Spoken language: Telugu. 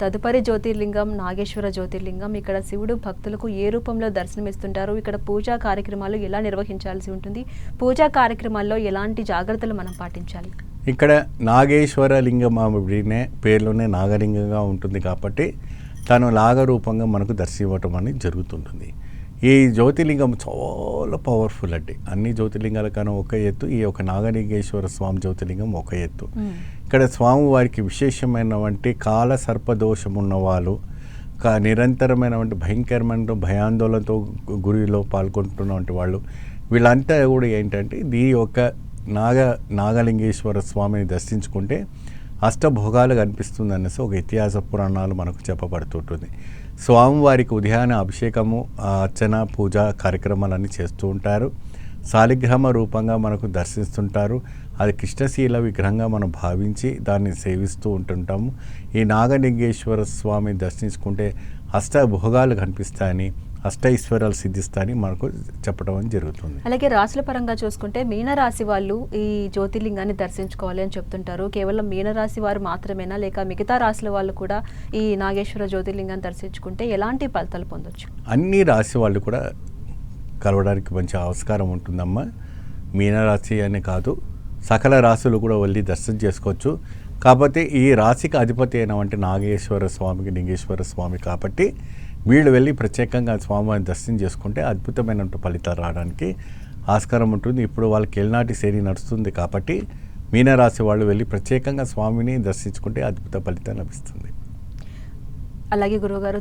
తదుపరి జ్యోతిర్లింగం నాగేశ్వర జ్యోతిర్లింగం. ఇక్కడ శివుడు భక్తులకు ఏ రూపంలో దర్శనమిస్తుంటారు? ఇక్కడ పూజా కార్యక్రమాలు ఎలా నిర్వహించాల్సి ఉంటుంది? పూజా కార్యక్రమాల్లో ఎలాంటి జాగ్రత్తలు మనం పాటించాలి? ఇక్కడ నాగేశ్వర లింగం పేరులోనే నాగలింగంగా ఉంటుంది కాబట్టి తను నాగరూపంగా మనకు దర్శివ్వటం అనేది జరుగుతుంటుంది. ఈ జ్యోతిర్లింగం చాలా పవర్ఫుల్ అండి. అన్ని జ్యోతిర్లింగాల కన్నా ఒక ఎత్తు, ఈ యొక్క నాగలింగేశ్వర స్వామి జ్యోతిర్లింగం ఒక ఎత్తు. ఇక్కడ స్వామి వారికి విశేషమైనటువంటి కాల సర్పదోషం ఉన్నవాళ్ళు, నిరంతరమైనటువంటి భయంకరమైన భయాందోళనతో గురిలో పాల్గొంటున్నటువంటి వాళ్ళు, వీళ్ళంతా కూడా ఏంటంటే ఈ యొక్క నాగలింగేశ్వర స్వామిని దర్శించుకుంటే అష్టభోగాలు కనిపిస్తుంది అనేసి ఒక ఇతిహాస పురాణాలు మనకు చెప్పబడుతుంటుంది. స్వామివారికి ఉదయాన్నే అభిషేకము, అర్చన, పూజ కార్యక్రమాలన్నీ చేస్తూ ఉంటారు. శాలిగ్రామ రూపంగా మనకు దర్శిస్తుంటారు. అది కృష్ణశీల విగ్రహంగా మనం భావించి దాన్ని సేవిస్తూ ఉంటుంటాము. ఈ నాగలింగేశ్వర స్వామిని దర్శించుకుంటే అష్టభోగాలు కనిపిస్తాయని, అష్టైశ్వర్యాలు సిద్ధిస్తాయని మనకు చెప్పడం జరుగుతుంది. అలాగే రాశుల పరంగా చూసుకుంటే మీనరాశి వాళ్ళు ఈ జ్యోతిర్లింగాన్ని దర్శించుకోవాలి అని చెప్తుంటారు. కేవలం మీనరాశి వారు మాత్రమేనా, లేక మిగతా రాశుల వాళ్ళు కూడా ఈ నాగేశ్వర జ్యోతిర్లింగాన్ని దర్శించుకుంటే ఎలాంటి ఫలితాలు పొందొచ్చు? అన్ని రాశి వాళ్ళు కూడా కలవడానికి మంచి ఆస్కారం ఉంటుందమ్మా. మీనరాశి అనే కాదు, సకల రాశులు కూడా వెళ్ళి దర్శనం చేసుకోవచ్చు. కాకపోతే ఈ రాశికి అధిపతి అయినటువంటి నాగేశ్వర స్వామికి లింగేశ్వర స్వామి కాబట్టి వీళ్ళు వెళ్ళి ప్రత్యేకంగా స్వామివారిని దర్శనం చేసుకుంటే అద్భుతమైన ఫలితాలు రావడానికి ఆస్కారం ఉంటుంది. ఇప్పుడు వాళ్ళకి ఎల్నాటి శని నడుస్తుంది కాబట్టి మీనరాశి వాళ్ళు వెళ్ళి ప్రత్యేకంగా స్వామిని దర్శించుకుంటే అద్భుత ఫలితం లభిస్తుంది. అలాగే గురువుగారు